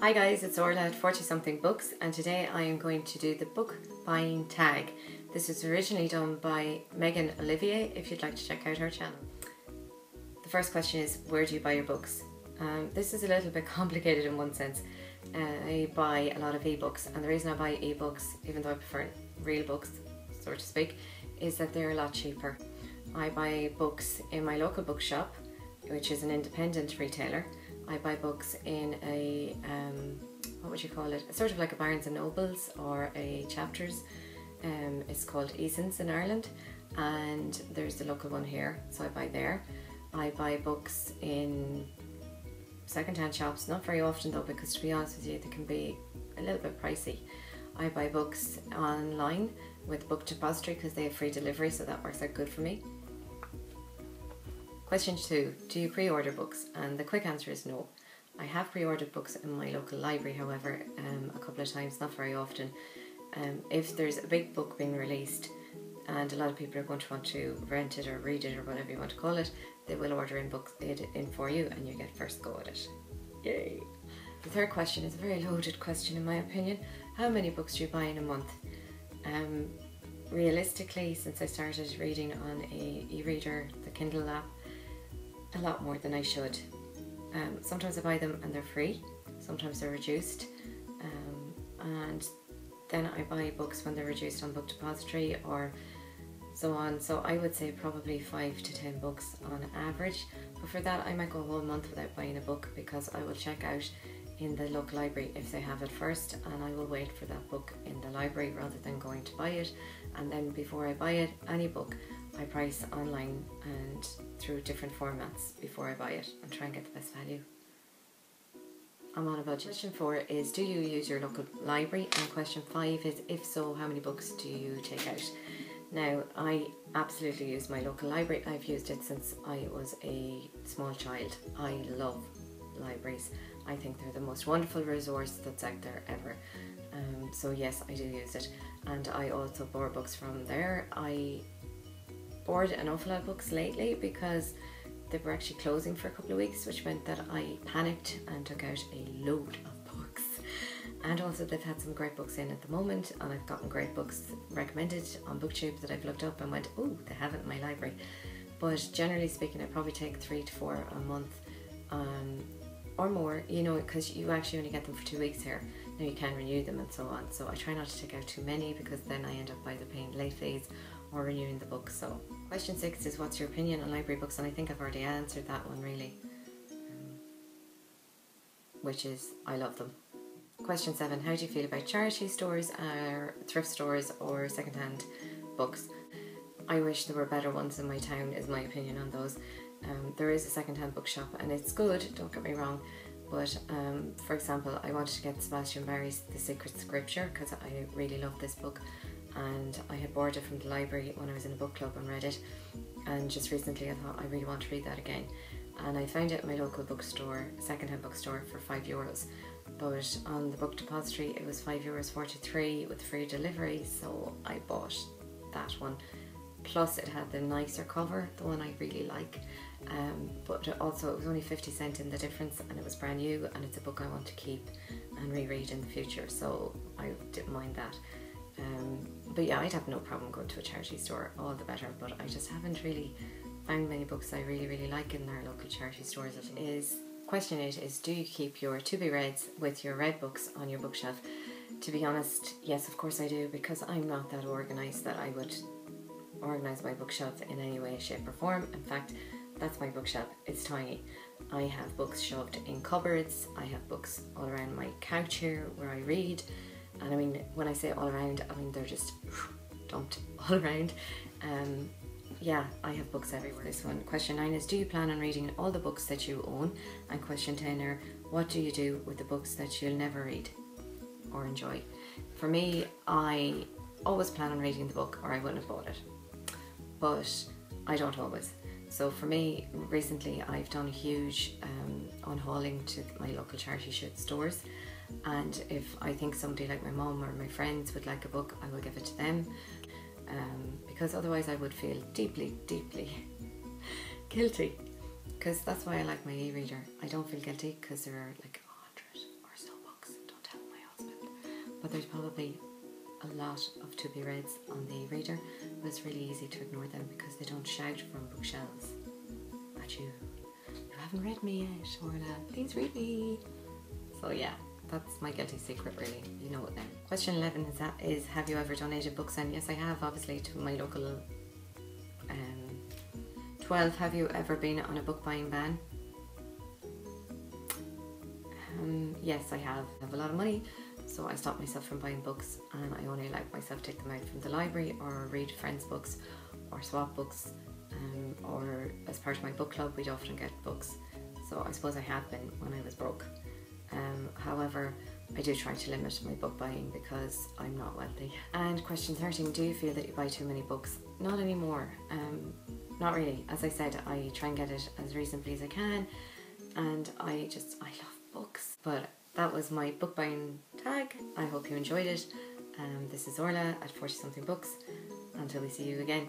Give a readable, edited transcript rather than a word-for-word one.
Hi guys, it's Orla at 40 Something Books, and today I am going to do the book buying tag. This was originally done by Megan Olivier, if you'd like to check out her channel. The first question is, where do you buy your books? This is a little bit complicated in one sense. I buy a lot of ebooks, and the reason I buy ebooks, even though I prefer real books, so to speak, is that they're a lot cheaper. I buy books in my local bookshop, which is an independent retailer. I buy books in a, what would you call it? Sort of like a Barnes and Nobles or a Chapters. It's called Eason's in Ireland, and there's the local one here, so I buy there. I buy books in second-hand shops, not very often though, because to be honest with you, they can be a little bit pricey. I buy books online with Book Depository because they have free delivery, so that works out good for me. Question 2, do you pre-order books? And the quick answer is no. I have pre-ordered books in my local library, however, a couple of times, not very often. If there's a big book being released and a lot of people are going to want to rent it or read it or whatever you want to call it, they will order it in for you and you get first go at it. Yay! The third question is a very loaded question in my opinion. How many books do you buy in a month? Realistically, since I started reading on a e-reader, the Kindle app, a lot more than I should. Sometimes I buy them and they're free, sometimes they're reduced, and then I buy books when they're reduced on Book Depository or so on. So I would say probably 5 to 10 books on average, but for that I might go a whole month without buying a book because I will check out in the local library if they have it first, and I will wait for that book in the library rather than going to buy it. And then before I buy it, any book, I price online and through different formats before I buy it and try and get the best value. I'm on a budget. Question 4 is, do you use your local library? And question 5 is, if so, how many books do you take out? Now, I absolutely use my local library. I've used it since I was a small child. I love libraries. I think they're the most wonderful resource that's out there ever. So yes, I do use it, and I also borrow books from there. I borrowed an awful lot of books lately because they were actually closing for a couple of weeks, which meant that I panicked and took out a load of books. And also they've had some great books in at the moment, and I've gotten great books recommended on BookTube that I've looked up and went, oh, they have it in my library. But generally speaking, I probably take 3 to 4 a month, or more, you know, because you actually only get them for 2 weeks here. Now you can renew them and so on, so I try not to take out too many because then I end up either paying late fees or renewing the book. So question 6 is, what's your opinion on library books? And I think I've already answered that one really, which is I love them. Question 7, how do you feel about charity stores or thrift stores or second-hand books? I wish there were better ones in my town, is my opinion on those. There is a second-hand bookshop and it's good, don't get me wrong, but for example, I wanted to get Sebastian Barry's The Secret Scripture because I really love this book, and I had borrowed it from the library when I was in a book club and read it, and just recently I thought I really want to read that again, and I found it in my local bookstore, second-hand bookstore, for €5, but on the Book Depository it was €5.43 with free delivery, so I bought that one. Plus it had the nicer cover, the one I really like, but also it was only 50 cents in the difference, and it was brand new, and it's a book I want to keep and reread in the future, so I didn't mind that. But yeah, I'd have no problem going to a charity store, all the better, but I just haven't really found many books I really like in their local charity stores. Question 8 is, do you keep your to-be-reads with your read books on your bookshelf? To be honest, yes, of course I do, because I'm not that organised that I would organise my bookshelf in any way, shape or form. In fact, that's my bookshelf, it's tiny. I have books shoved in cupboards, I have books all around my couch here where I read, and I mean, when I say all around, I mean they're just dumped all around. Yeah, I have books everywhere. This one, question 9 is, do you plan on reading all the books that you own? And question 10 are, what do you do with the books that you'll never read or enjoy? For me, I always plan on reading the book or I wouldn't have bought it, but I don't always. So for me, recently I've done a huge unhauling to my local charity stores, and if I think somebody like my mum or my friends would like a book, I will give it to them, because otherwise I would feel deeply guilty, because that's why I like my e-reader. I don't feel guilty because there are like 100 or so books but there's probably a lot of to be reads on the reader, but it's really easy to ignore them because they don't shout from bookshelves at you. You haven't read me yet, Orla. Please read me. So yeah, that's my guilty secret really. You know it now. Question 11 is have you ever donated books? And yes, I have, obviously, to my local 12. Have you ever been on a book buying ban? Yes, I have. I have a lot of money, so I stopped myself from buying books, and I only allow myself to take them out from the library or read friends' books or swap books, or as part of my book club we'd often get books. So I suppose I have been when I was broke. However, I do try to limit my book buying because I'm not wealthy. And question 13, do you feel that you buy too many books? Not anymore. Not really. As I said, I try and get it as reasonably as I can, and I love books. But that was my book buying tag. I hope you enjoyed it. This is Orla at 40 Something Books. Until we see you again.